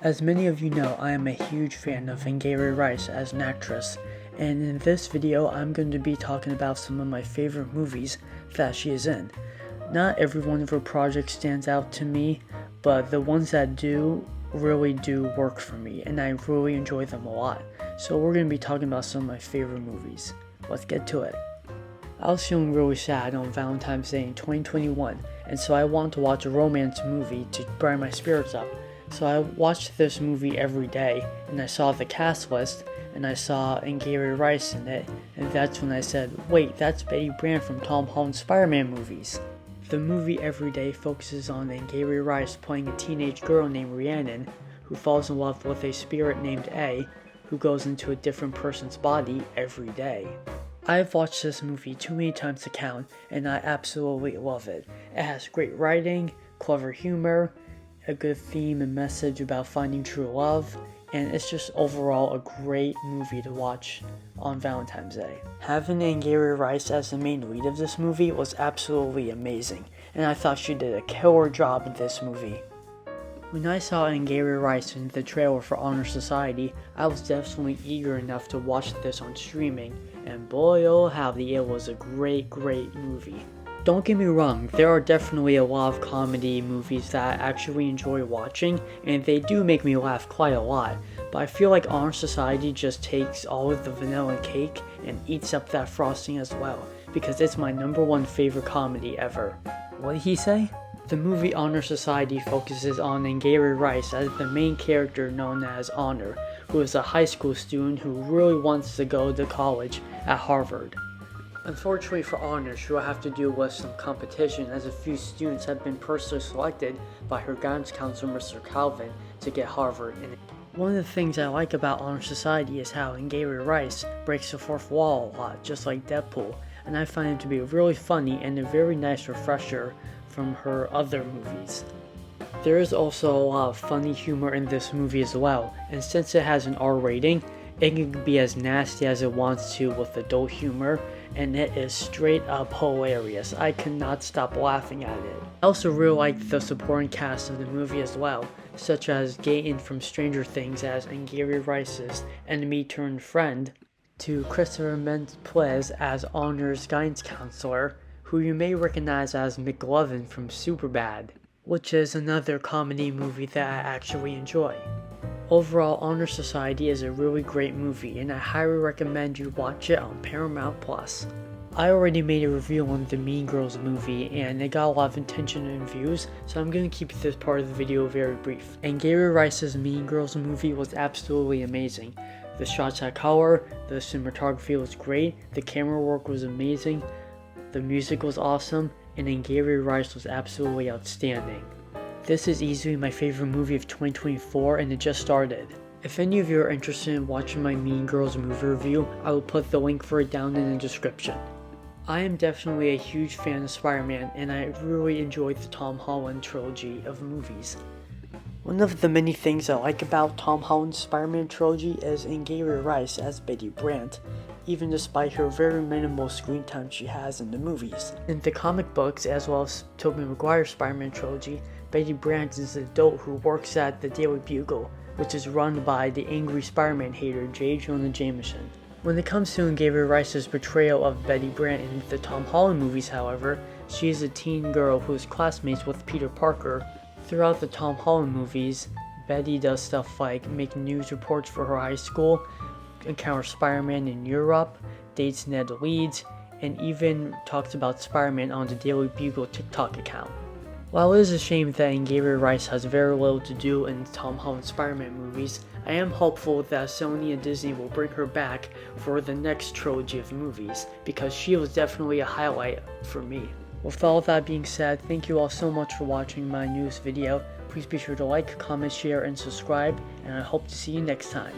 As many of you know, I am a huge fan of Angourie Rice as an actress, and in this video I'm going to be talking about some of my favorite movies that she is in. Not every one of her projects stands out to me, but the ones that do really do work for me, and I really enjoy them a lot. So we're going to be talking about some of my favorite movies. Let's get to it. I was feeling really sad on Valentine's Day in 2021, and so I wanted to watch a romance movie to brighten my spirits up. So I watched this movie every day, and I saw the cast list, and I saw Angourie Rice in it, and that's when I said, wait, that's Betty Brant from Tom Holland's Spider-Man movies. The movie Every Day focuses on Angourie Rice playing a teenage girl named Rhiannon, who falls in love with a spirit named A, who goes into a different person's body every day. I've watched this movie too many times to count, and I absolutely love it. It has great writing, clever humor, a good theme and message about finding true love, and it's just overall a great movie to watch on Valentine's Day. Having Angourie Rice as the main lead of this movie was absolutely amazing, and I thought she did a killer job in this movie. When I saw Angourie Rice in the trailer for Honor Society, I was definitely eager enough to watch this on streaming, and boy oh howdy, it was a great movie. Don't get me wrong, there are definitely a lot of comedy movies that I actually enjoy watching, and they do make me laugh quite a lot, but I feel like Honor Society just takes all of the vanilla cake and eats up that frosting as well, because it's my #1 favorite comedy ever. What did he say? The movie Honor Society focuses on Angourie Rice as the main character known as Honor, who is a high school student who really wants to go to college at Harvard. Unfortunately for Honor, she will have to deal with some competition as a few students have been personally selected by her guidance counselor Mr. Calvin to get Harvard. And one of the things I like about Honor Society is how Angourie Rice breaks the fourth wall a lot, just like Deadpool, and I find it to be really funny and a very nice refresher from her other movies. There is also a lot of funny humor in this movie as well, and since it has an R rating, it can be as nasty as it wants to with adult humor, and it is straight up hilarious. I cannot stop laughing at it. I also really like the supporting cast of the movie as well, such as Gaten from Stranger Things as Angourie Rice's enemy turned friend, to Christopher Mintz as Honor's guidance counselor, who you may recognize as McLovin from Superbad, which is another comedy movie that I actually enjoy. Overall, Honor Society is a really great movie, and I highly recommend you watch it on Paramount+. I already made a review on the Mean Girls movie, and it got a lot of attention and views, so I'm going to keep this part of the video very brief. Angourie Rice's Mean Girls movie was absolutely amazing. The shots had color, the cinematography was great, the camera work was amazing, the music was awesome, and Angourie Rice was absolutely outstanding. This is easily my favorite movie of 2024, and it just started. If any of you are interested in watching my Mean Girls movie review, I will put the link for it down in the description. I am definitely a huge fan of Spider-Man, and I really enjoyed the Tom Holland trilogy of movies. One of the many things I like about Tom Holland's Spider-Man trilogy is Angourie Rice as Betty Brant, even despite her very minimal screen time she has in the movies. In the comic books, as well as Tobey Maguire's Spider-Man trilogy, Betty Brant is an adult who works at the Daily Bugle, which is run by the angry Spider-Man hater J. Jonah Jameson. When it comes to Angourie Rice's portrayal of Betty Brant in the Tom Holland movies, however, she is a teen girl who is classmates with Peter Parker. Throughout the Tom Holland movies, Betty does stuff like make news reports for her high school, encounter Spider-Man in Europe, dates Ned Leeds, and even talks about Spider-Man on the Daily Bugle TikTok account. While it is a shame that Angourie Rice has very little to do in Tom Holland's Spider-Man movies, I am hopeful that Sony and Disney will bring her back for the next trilogy of movies, because she was definitely a highlight for me. With all that being said, thank you all so much for watching my newest video. Please be sure to like, comment, share, and subscribe, and I hope to see you next time.